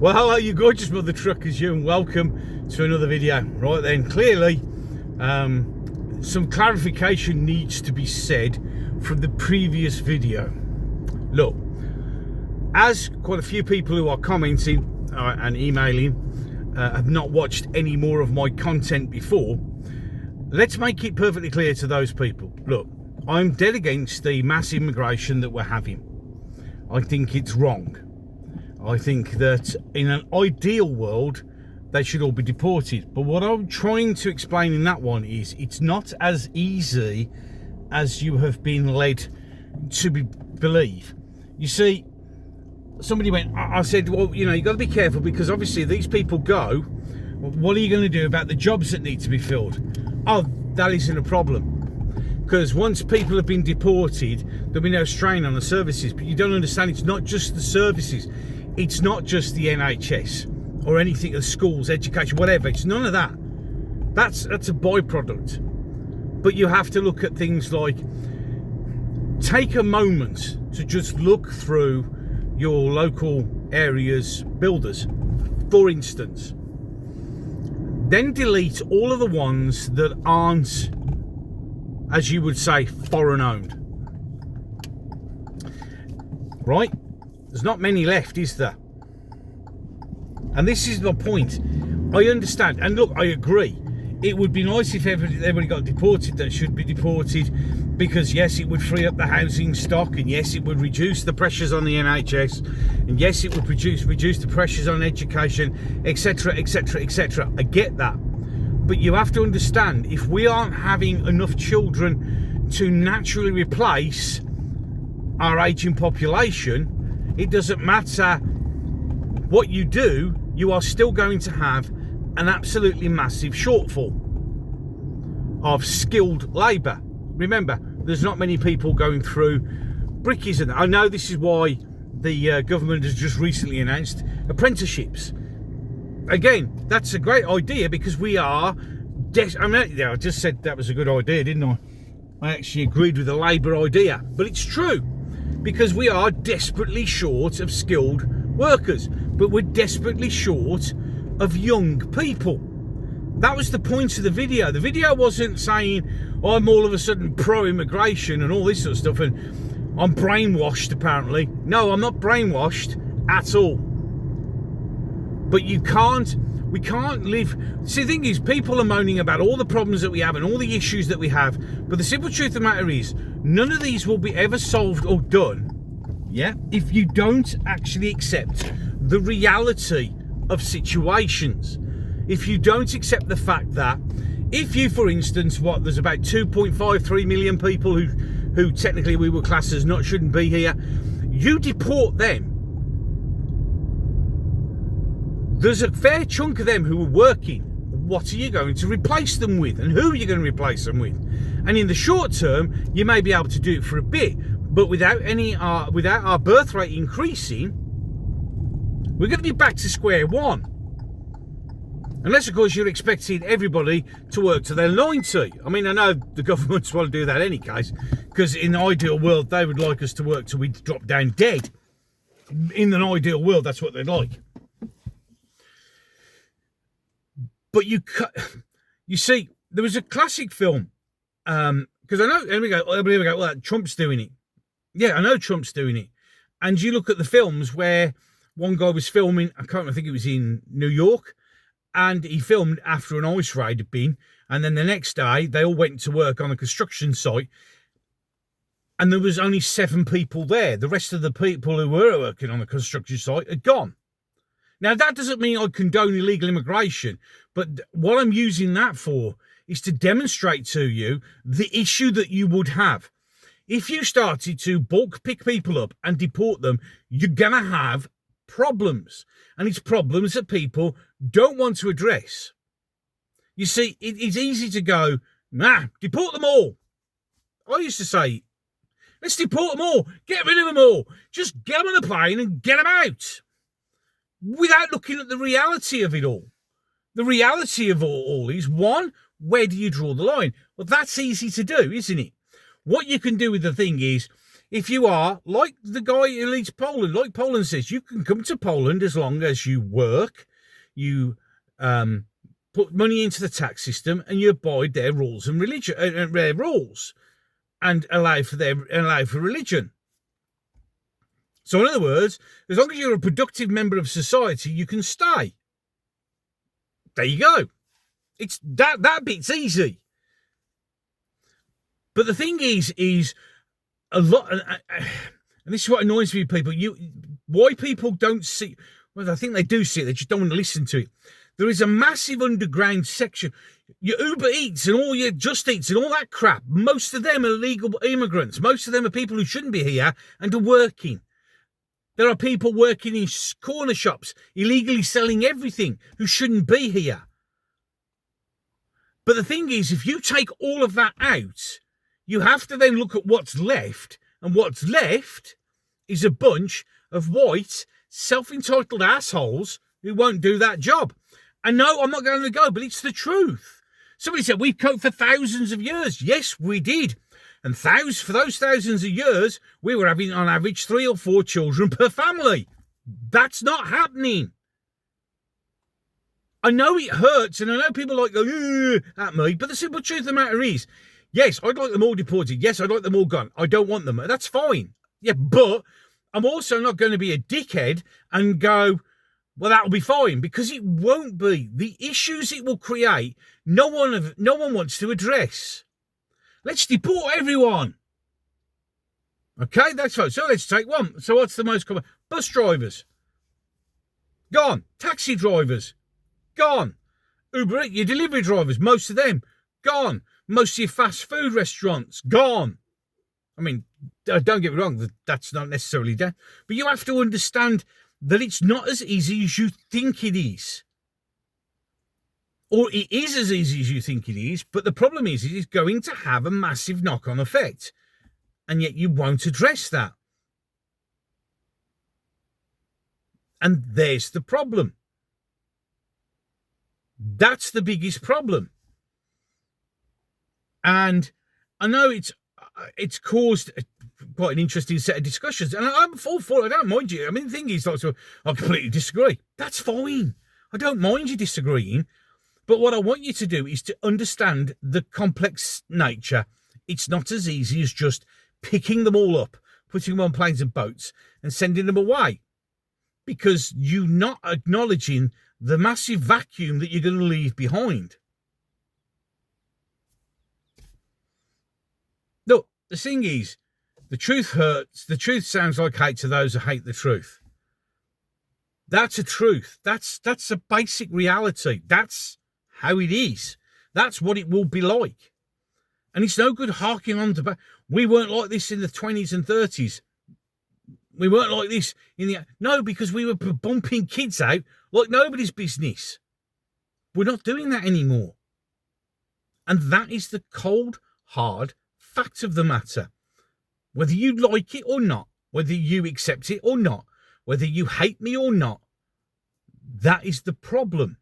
Well, hello you gorgeous mother truckers, you, and welcome to another video. Right then, clearly some clarification needs to be said from the previous video. Look, as quite a few people who are commenting and emailing have not watched any more of my content before, let's make it perfectly clear to those people. Look, I'm dead against the mass immigration that we're having. I think it's wrong. I think that in an ideal world, they should all be deported. But what I'm trying to explain in that one is it's not as easy as you have been led to believe. You see, somebody went, I said, well, you know, you've got to be careful because obviously these people go, what are you going to do about the jobs that need to be filled? Oh, that isn't a problem. Because once people have been deported, there'll be no strain on the services. But you don't understand, it's not just the services. It's not just the NHS or anything, the schools, education, whatever. It's none of that. That's a byproduct. But you have to look at things like, take a moment to just look through your local area's builders, for instance. Then delete all of the ones that aren't, as you would say, foreign owned. Right? There's not many left, is there? And this is the point. I understand. And look, I agree. It would be nice if everybody got deported that should be deported, because yes, it would free up the housing stock, and yes, it would reduce the pressures on the NHS, and yes, it would reduce the pressures on education, etc, etc, etc. I get that. But you have to understand, if we aren't having enough children to naturally replace our ageing population, it doesn't matter what you do, you are still going to have an absolutely massive shortfall of skilled labour. Remember, there's not many people going through brickies, and I know this is why the government has just recently announced apprenticeships. Again, that's a great idea because we are I just said that was a good idea, didn't I? I actually agreed with the Labour idea, but it's true because we are desperately short of skilled workers, but we're desperately short of young people. That was the point of the video. The video wasn't saying, oh, I'm all of a sudden pro-immigration and all this sort of stuff and I'm brainwashed apparently. No, I'm not brainwashed at all. But we can't live. See, the thing is, people are moaning about all the problems that we have and all the issues that we have. But the simple truth of the matter is, none of these will be ever solved or done, yeah, if you don't actually accept the reality of situations. If you don't accept the fact that, if you, for instance, there's about 2.53 million people who technically we would class as shouldn't be here, you deport them. There's a fair chunk of them who are working. What are you going to replace them with? And who are you going to replace them with? And in the short term, you may be able to do it for a bit, but without our birth rate increasing, we're going to be back to square one. Unless, of course, you're expecting everybody to work to their 90. I mean, I know the governments want to do that in any case, because in the ideal world, they would like us to work till we drop down dead. In an ideal world, that's what they'd like. But you see, there was a classic film, because I know, everybody go, well, Trump's doing it. Yeah, I know Trump's doing it. And you look at the films where one guy was filming, I think it was in New York, and he filmed after an ice raid had been, and then the next day, they all went to work on a construction site, and there was only 7 people there. The rest of the people who were working on the construction site had gone. Now, that doesn't mean I condone illegal immigration, but what I'm using that for is to demonstrate to you the issue that you would have. If you started to bulk pick people up and deport them, you're going to have problems. And it's problems that people don't want to address. You see, it's easy to go, deport them all. I used to say, let's deport them all. Get rid of them all. Just get them on the plane and get them out. Without looking at the reality of it all. The reality of all is, one, where do you draw the line? Well, that's easy to do, isn't it? What you can do with the thing is, if you are, like the guy who leads Poland, like Poland says, you can come to Poland as long as you work, you put money into the tax system, and you abide their rules and religion, their rules, and allow for religion. So in other words, as long as you're a productive member of society, you can stay. There you go. It's that bit's easy. But the thing is a lot, and this is what annoys me with people. Why people don't see? Well, I think they do see it. They just don't want to listen to it. There is a massive underground section. Your Uber Eats and all your Just Eats and all that crap. Most of them are legal immigrants. Most of them are people who shouldn't be here and are working. There are people working in corner shops, illegally selling everything, who shouldn't be here. But the thing is, if you take all of that out, you have to then look at what's left. And what's left is a bunch of white, self-entitled assholes who won't do that job. And no, I'm not going to go, but it's the truth. Somebody said, we've coped for thousands of years. Yes, we did. And for those thousands of years, we were having, on average, 3 or 4 children per family. That's not happening. I know it hurts, and I know people like go at me, but the simple truth of the matter is, yes, I'd like them all deported. Yes, I'd like them all gone. I don't want them. That's fine. Yeah, but I'm also not going to be a dickhead and go, well, that'll be fine, because it won't be. The issues it will create, no one wants to address. Let's deport everyone. Okay, that's fine. So let's take one. So what's the most common? Bus drivers. Gone. Taxi drivers. Gone. Uber Eats, your delivery drivers, most of them, gone. Most of your fast food restaurants, gone. I mean, don't get me wrong, that's not necessarily death. But you have to understand that it's not as easy as you think it is. Or it is as easy as you think it is, but the problem is, it is going to have a massive knock-on effect. And yet you won't address that. And there's the problem. That's the biggest problem. And I know it's caused quite an interesting set of discussions. And I'm all for it. I don't mind you. I mean, the thing is, like, so I completely disagree. That's fine. I don't mind you disagreeing. But what I want you to do is to understand the complex nature. It's not as easy as just picking them all up, putting them on planes and boats and sending them away. Because you're not acknowledging the massive vacuum that you're going to leave behind. Look, the thing is, the truth hurts. The truth sounds like hate to those who hate the truth. That's a truth. That's a basic reality. That's how it is. That's what it will be like. And it's no good harking on to, we weren't like this in the 20s and 30s. We weren't like this in the... No, because we were bumping kids out like nobody's business. We're not doing that anymore. And that is the cold, hard fact of the matter. Whether you like it or not, whether you accept it or not, whether you hate me or not, that is the problem.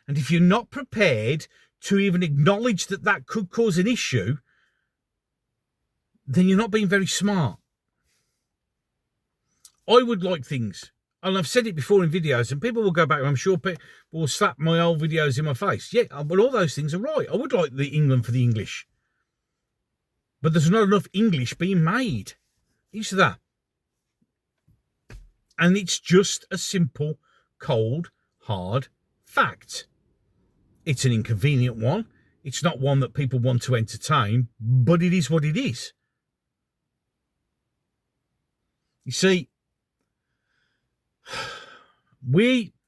And if you're not prepared to even acknowledge that that could cause an issue, then you're not being very smart. I would like things, and I've said it before in videos, and people will go back, I'm sure people will slap my old videos in my face. Yeah, but all those things are right. I would like the England for the English. But there's not enough English being made. Is that? And it's just a simple, cold, hard fact. It's an inconvenient one. It's not one that people want to entertain, but it is what it is. You see,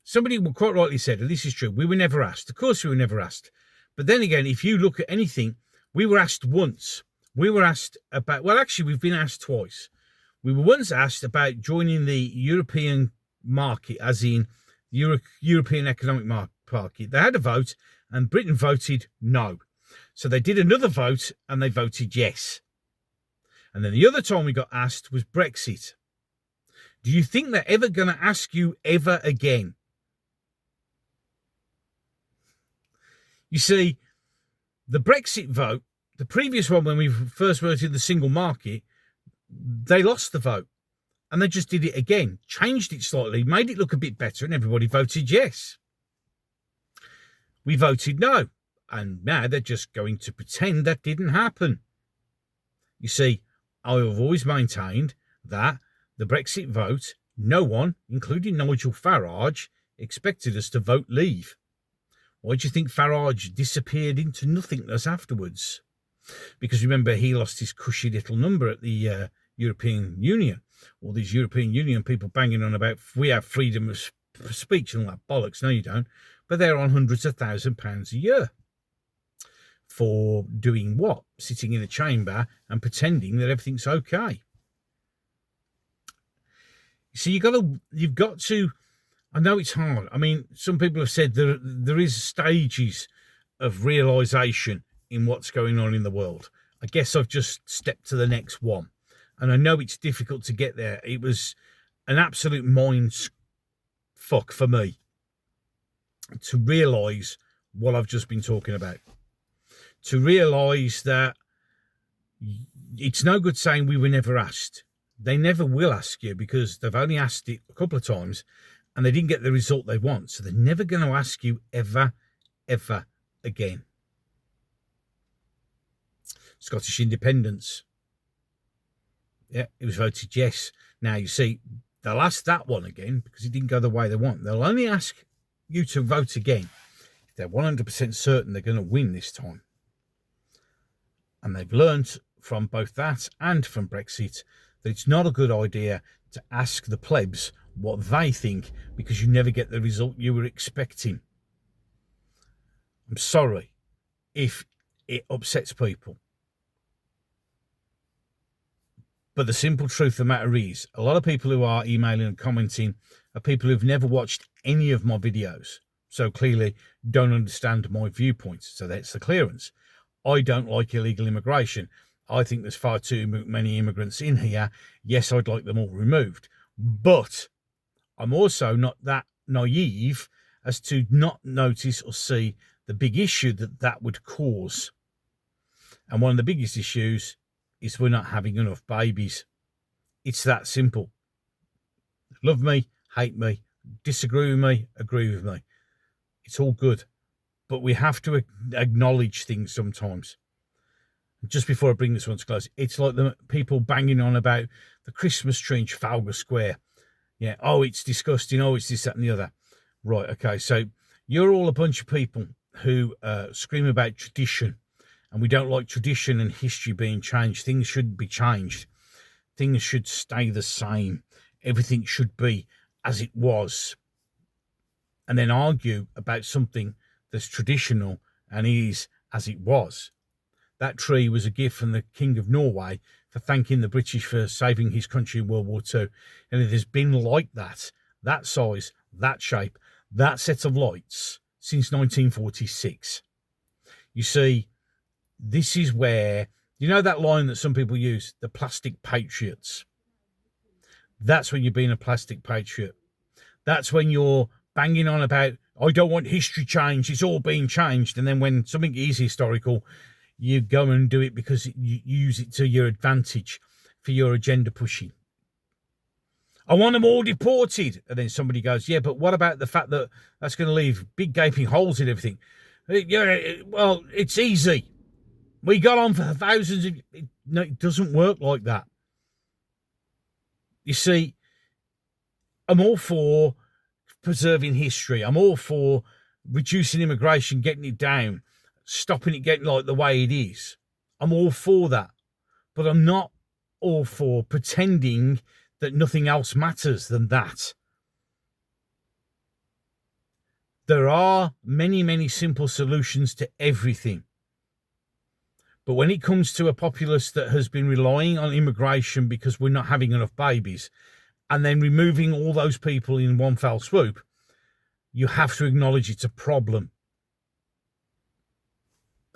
somebody quite rightly said, and this is true, we were never asked. Of course we were never asked. But then again, if you look at anything, we were asked once. We were asked about, well, actually, we've been asked twice. We were once asked about joining the European market, as in European Economic Market. They had a vote, and Britain voted no. So they did another vote, and they voted yes. And then the other time we got asked was Brexit. Do you think they're ever going to ask you ever again? You see, the Brexit vote, the previous one when we first voted the single market, they lost the vote. And they just did it again, changed it slightly, made it look a bit better, and everybody voted yes. We voted no. And now they're just going to pretend that didn't happen. You see, I have always maintained that the Brexit vote, no one, including Nigel Farage, expected us to vote leave. Why do you think Farage disappeared into nothingness afterwards? Because remember, he lost his cushy little number at the European Union. All these European Union people banging on about we have freedom of speech and all that bollocks. No, you don't. But they're on hundreds of £1,000s a year. For doing what? Sitting in a chamber and pretending that everything's okay. So you've got to, I know it's hard. I mean, some people have said there is stages of realisation in what's going on in the world. I guess I've just stepped to the next one. And I know it's difficult to get there. It was an absolute mind fuck for me to realise what I've just been talking about. To realise that it's no good saying we were never asked. They never will ask you because they've only asked it a couple of times and they didn't get the result they want. So they're never going to ask you ever, ever again. Scottish independence. Yeah, it was voted yes. Now, you see, they'll ask that one again because it didn't go the way they want. They'll only ask you to vote again if they're 100% certain they're going to win this time. And they've learnt from both that and from Brexit that it's not a good idea to ask the plebs what they think because you never get the result you were expecting. I'm sorry if it upsets people. But the simple truth of the matter is, a lot of people who are emailing and commenting are people who've never watched any of my videos. So clearly don't understand my viewpoints. So that's the clearance. I don't like illegal immigration. I think there's far too many immigrants in here. Yes, I'd like them all removed. But I'm also not that naive as to not notice or see the big issue that would cause. And one of the biggest issues is we're not having enough babies. It's that simple. Love me, hate me, disagree with me, agree with me. It's all good. But we have to acknowledge things sometimes. Just before I bring this one to close, it's like the people banging on about the Christmas tree in Trafalgar Square. Yeah, oh, it's disgusting. Oh, it's this, that, and the other. Right, okay, so you're all a bunch of people who scream about tradition. And we don't like tradition and history being changed. Things shouldn't be changed. Things should stay the same. Everything should be as it was. And then argue about something that's traditional and is as it was. That tree was a gift from the King of Norway for thanking the British for saving his country in World War II. And it has been like that size, that shape, that set of lights since 1946. You see, this is where, you know that line that some people use, the plastic patriots. That's when you're being a plastic patriot. That's when you're banging on about, I don't want history changed, it's all being changed. And then when something is historical, you go and do it because you use it to your advantage for your agenda pushing. I want them all deported. And then somebody goes, yeah, but what about the fact that that's going to leave big gaping holes in everything? Yeah, well, it's easy. We got on for thousands of... No, it doesn't work like that. You see, I'm all for preserving history. I'm all for reducing immigration, getting it down, stopping it getting like the way it is. I'm all for that. But I'm not all for pretending that nothing else matters than that. There are many, many simple solutions to everything. But when it comes to a populace that has been relying on immigration because we're not having enough babies, and then removing all those people in one fell swoop, you have to acknowledge it's a problem.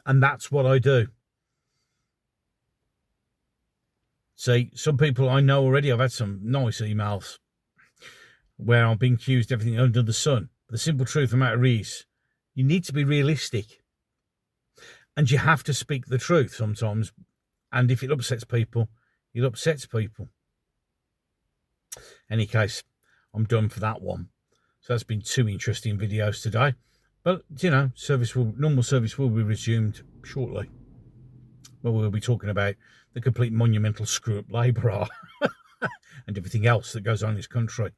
And that's what I do. See, some people I know already, I've had some nice emails where I'm being accused of everything under the sun. But the simple truth of the matter is, you need to be realistic. And you have to speak the truth sometimes. And if it upsets people, It upsets people. Any case, I'm done for that one. So that's been 2 interesting videos today. But, you know, normal service will be resumed shortly. But we'll be talking about the complete monumental screw-up Labour are and everything else that goes on in this country.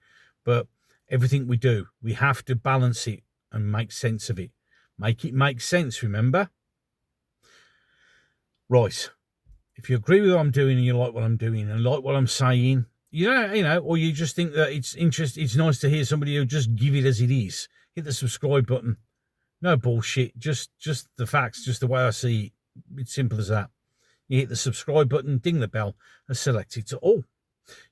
But everything we do, we have to balance it and make sense of it. Make it make sense, remember? Right. If you agree with what I'm doing and you like what I'm doing and like what I'm saying, you know, or you just think that it's nice to hear somebody who just give it as it is, hit the subscribe button. No bullshit, just the facts, just the way I see it. It's simple as that. You hit the subscribe button, ding the bell, and select it all.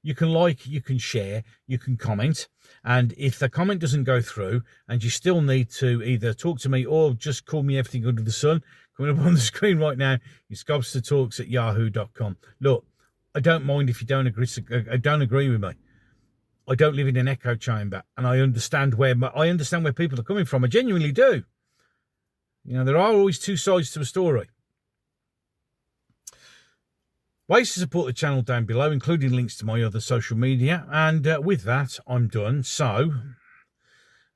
You can like, you can share, you can comment. And if the comment doesn't go through and you still need to either talk to me or just call me everything under the sun, coming up on the screen right now is gobstertalks@yahoo.com. Look, I don't mind if you don't agree with me. I don't live in an echo chamber, and I understand where people are coming from. I genuinely do. You know, there are always 2 sides to a story. Ways to support the channel down below, including links to my other social media. And with that, I'm done. So,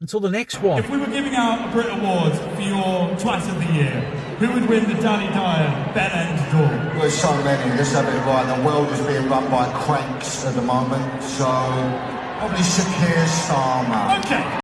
until the next one. If we were giving out a Brit Awards for your Twat of the Year, who would win the Danny Dyer Bell End Draw? There's so many, let's have it right. The world is being run by cranks at the moment, so probably Shakir Starmer. Okay.